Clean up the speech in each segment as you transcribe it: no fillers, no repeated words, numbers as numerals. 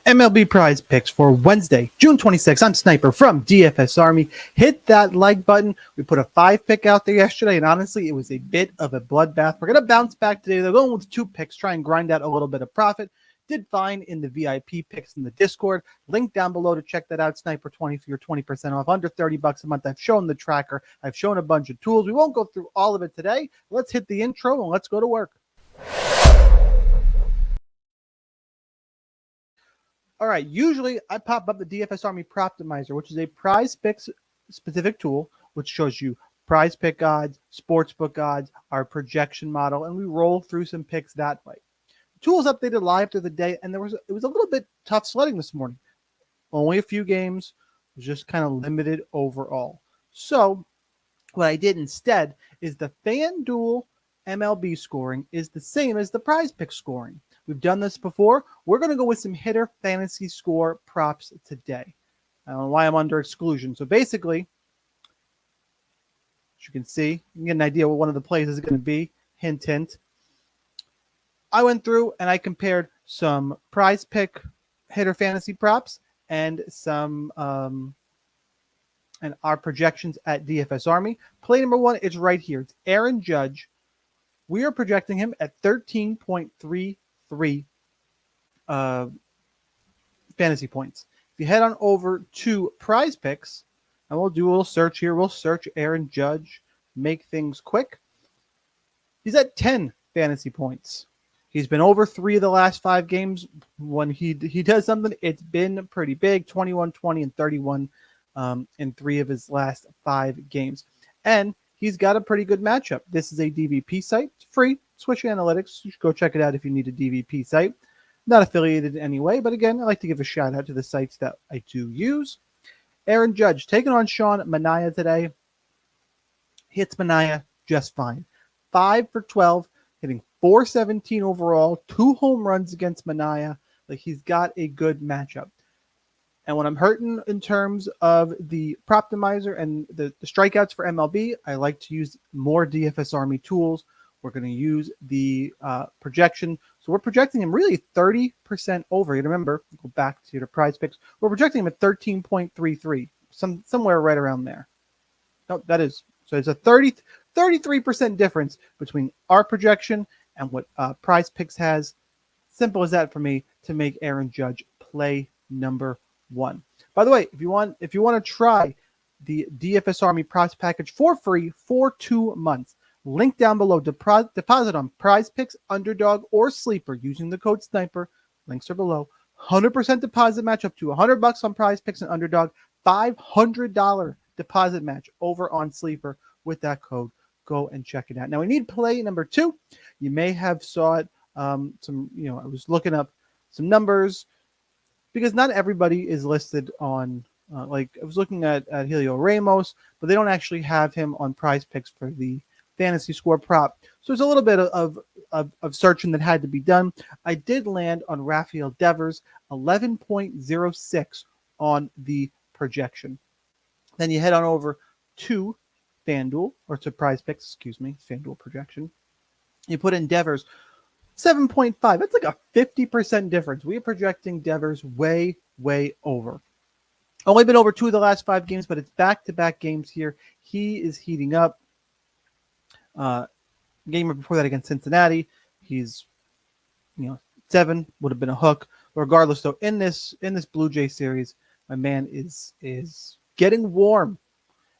MLB Prize Picks for Wednesday, June 26th. I'm Sniper from DFS Army. Hit that like button. We put a 5-pick out there yesterday, and honestly, it was a bit of a bloodbath. We're going to bounce back today. They're going with 2 picks, try and grind out a little bit of profit. Did fine in the VIP picks in the Discord. Link down below to check that out. Sniper 20 for your 20% off, under $30 a month. I've shown the tracker. I've shown a bunch of tools. We won't go through all of it today. Let's hit the intro and let's go to work. All right, usually I pop up the DFS Army Proptimizer, which is a prize picks specific tool, which shows you prize pick odds, sportsbook odds, our projection model, and we roll through some picks that way. The tool is updated live through the day, and it was a little bit tough sledding this morning. Only a few games, it was just kind of limited overall. So what I did instead is the FanDuel MLB scoring is the same as the prize pick scoring. We've done this before. We're going to go with some hitter fantasy score props today. I don't know why I'm under exclusion. So basically, as you can see, you can get an idea what one of the plays is going to be. Hint, hint. I went through and I compared some prize pick hitter fantasy props and some and our projections at DFS Army. Play number 1 is right here. It's Aaron Judge. We are projecting him at 13.33 fantasy points. If you head on over to Prize Picks, and we'll do a little search here. We'll search Aaron Judge, make things quick. He's at 10 fantasy points. He's been over 3 of the last 5 games. When he does something, it's been pretty big, 21, 20, and 31 in 3 of his last 5 games. And he's got a pretty good matchup. This is a DVP site. It's free. Switch Analytics. You should go check it out if you need a DVP site. Not affiliated in any way, but again, I like to give a shout out to the sites that I do use. Aaron Judge taking on Sean Manaea today. Hits Manaea just fine. 5 for 12, hitting 417 overall, 2 home runs against Manaea. Like, he's got a good matchup. And when I'm hurting in terms of the Proptimizer and the strikeouts for MLB, I like to use more DFS Army tools. We're going to use the projection. So we're projecting him really 30% over. You remember, go back to your prize picks. We're projecting him at 13.33, somewhere right around there. No, that is. So it's a 33% difference between our projection and what prize picks has. Simple as that for me to make Aaron Judge play number 1. By the way, if you want to try the DFS Army Props package for free for 2 months, link down below. Deposit on Prize Picks, Underdog, or Sleeper using the code Sniper. Links are below. 100% deposit match up to $100 on Prize Picks and Underdog. $500 deposit match over on Sleeper with that code. Go and check it out. Now we need play number 2. You may have saw it. I was looking up some numbers, because not everybody is listed on, I was looking at Helio Ramos, but they don't actually have him on Prize Picks for the fantasy score prop. So there's a little bit of searching that had to be done. I did land on Rafael Devers, 11.06 on the projection. Then you head on over to FanDuel, or to Prize Picks, FanDuel projection. You put in Devers, 7.5. That's like a 50% difference. We are projecting Devers way, way over. Only been over 2 of the last 5 games, but it's back-to-back games here. He is heating up. Game before that against Cincinnati, he's 7 would have been a hook. Regardless, though, in this Blue Jay series, my man is getting warm.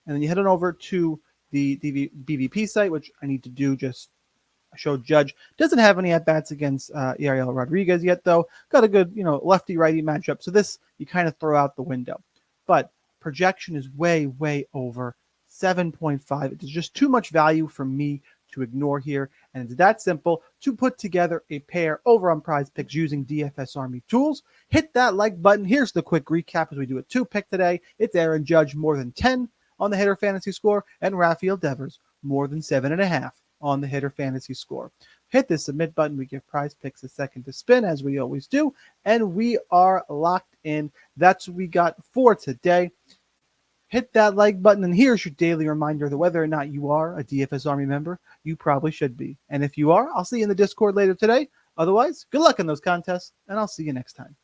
And then you head on over to the BVP site, which I need to do just. I showed Judge doesn't have any at-bats against Ariel Rodriguez yet, though. Got a good, lefty-righty matchup. So this you kind of throw out the window. But projection is way, way over 7.5. It's just too much value for me to ignore here. And it's that simple to put together a pair over on Prize Picks using DFS Army tools. Hit that like button. Here's the quick recap as we do a 2-pick today. It's Aaron Judge more than 10 on the hitter fantasy score, and Rafael Devers more than 7.5 on the hitter fantasy score. Hit the submit button. We give Prize Picks a second to spin, as we always do, and we are locked in. That's what we got for today. Hit that like button, and here's your daily reminder that whether or not you are a DFS Army member, you probably should be. And if you are, I'll see you in the Discord later today. Otherwise, good luck in those contests, and I'll see you next time.